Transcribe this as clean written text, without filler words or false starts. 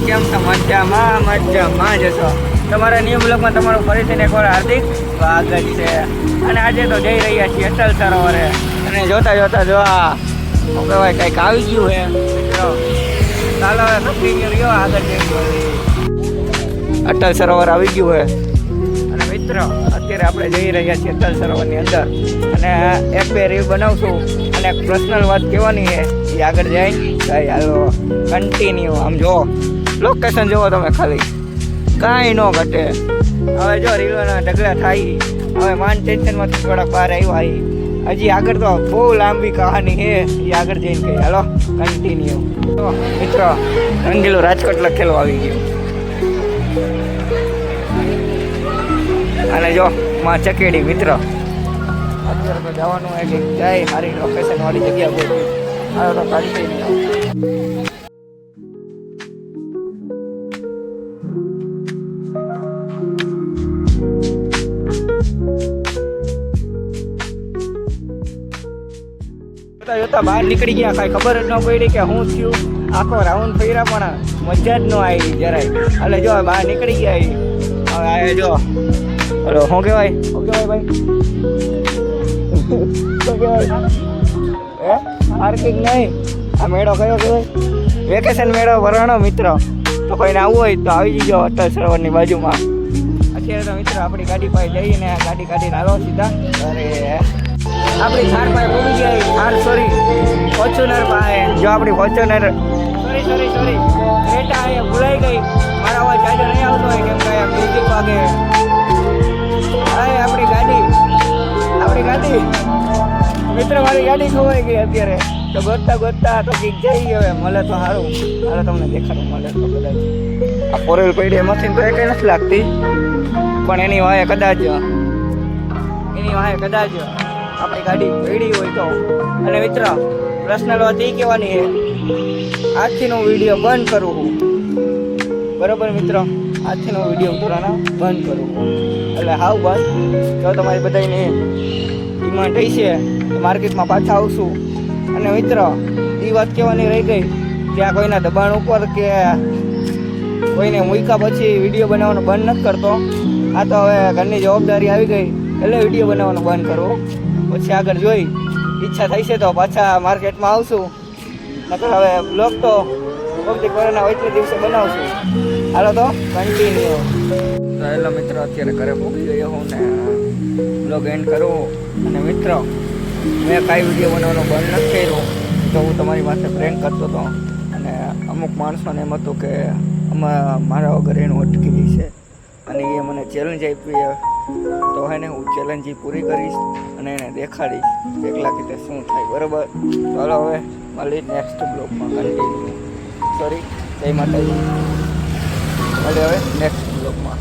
કેમ છો? મજામાં જશો. તમારા ન્યૂ બ્લોગમાં તમારું ફરીથી એકવાર હાર્દિક સ્વાગત છે. અને આજે તો જઈ રહ્યા છીએ અટલ સરોવરે. અને જોતા જોતા જો શું કહેવાય કંઈક આવી ગયું છે મિત્રો. ચાલો હવે કન્ટિન્યુ રહ્યો આગળ જઈ. અટલ સરોવર આવી ગયું છે. અને મિત્રો અત્યારે આપણે જઈ રહ્યા છીએ અટલ સરોવરની અંદર. અને એક બે રીલ બનાવશું અને એક પર્સનલ વાત કહેવાની છે એ આગળ જાય હાલો કન્ટિન્યુ. આમ જુઓ લોકેશન જુઓ તમે ખાલી કાંઈ ન ઘટે. હવે જો રીલોના ઢગલા થાય. હવે માન ટેન્શનમાંથી થોડાક બહાર આવ્યા. હજી આગળ તો બહુ લાંબી કહાની છે એ આગળ જઈને કહી હાલો કન્ટિન્યુ. તો મિત્રો રંગીલું રાજકોટ લખેલું આવી ગયું. અને જો માં ચકેડી મિત્ર અત્યારે તો જવાનું હોય કે જાય સારી લોકેશન વાળી જગ્યા બોલી આવ્યો તો કાઢી નહીં. જોતા બહાર નીકળી ગયા કાંઈ ખબર જ ન પડી કે શું થયું. આખો રાઉન્ડ ફર્યા પણ મજા જ ન આવી જરાય. એટલે જો બહાર નીકળી ગયા હવે આ જો હલો શું કહેવાય ભાઈ શું કહેવાય પાર્કિંગ નહીં. આ મેળો કયો કહેવાય વેકેશન મેળો ભરવાનો મિત્ર. તો કોઈને આવવું હોય તો આવી જજો અટલ સરોવરની બાજુમાં. અત્યારે તો મિત્ર આપણી ગાડી પાસે જઈને ગાડી કાઢીને હાલો સીધા અરે આપણી થાર પાસે ભૂલી ગયા. થાર સોરી ફોર્ચ્યુનર પાસે જો આપણી ફોર્ચ્યુનર સોરી ક્રેટા એ ભૂલાઈ ગઈ. મારા અવાજ જાજો નહીં આવતો હોય કેમ કે મ્યુઝિક વાગે. આપણી ગાડી મિત્ર મારી ગાડી ખોવાઈ ગઈ અત્યારે. તો ગોતતા તો કંઈક જઈ હવે મળે તો સારું. હાલો તમને દેખાડું મળે તો કદાચ. આ ફોરેલ પડી એમાંથી તો એ કંઈ નથી લાગતી પણ એની વાહે કદાચ આપણી ગાડી પડી હોય તો. અને મિત્ર પર્સનલ વાત એ કહેવાની છે આજથીનો વિડીયો બંધ કરું બરાબર મિત્ર. આજથીનો વિડીયો ઉતરવાના બંધ કરું એટલે હાવ બસ. જો તમારી બધાને ડિમાન્ડ થઈ છે તો માર્કેટમાં પાછા આવશું. અને મિત્ર એ વાત કહેવાની રહી ગઈ ત્યાં કોઈના દબાણ ઉપર કે કોઈને મૂક્યા પછી વિડીયો બનાવવાનો બંધ નથી કરતો. આ તો હવે ઘરની જવાબદારી આવી ગઈ એટલે વિડીયો બનાવવાનું બંધ કરું. પછી આગળ જોઈ ઈચ્છા થઈ છે તો પાછા માર્કેટમાં આવશું. નકર હવે બ્લોગ તો પબ્લિક વાળાના હોય એટલે દિવસે બનાવશું. હાલો તો કન્ટિન્યુ. તો હેલો મિત્રો અત્યારે ઘરે પહોંચી ગયો હું ને બ્લોગ એન્ડ કરું. અને મિત્રો મેં કાંઈ વિડીયો બનાવવાનો બંધ નથી કર્યો તો હું તમારી પાસે પ્રેન્ક કરતો હતો. અને અમુક માણસોને એમ હતું કે મારા વગર એનું અટકી છે અને એ મને ચેલેન્જ આપી તો હે ને હું ચેલેન્જ પૂરી કરીશ અને એને દેખાડીશ એકલા કે તે શું થાય બરાબર. ચાલો હવે મળી નેક્સ્ટ બ્લોગમાં કન્ટિન્યુ. સોરી જય માતાજી. મળીએ હવે નેક્સ્ટ બ્લોગમાં.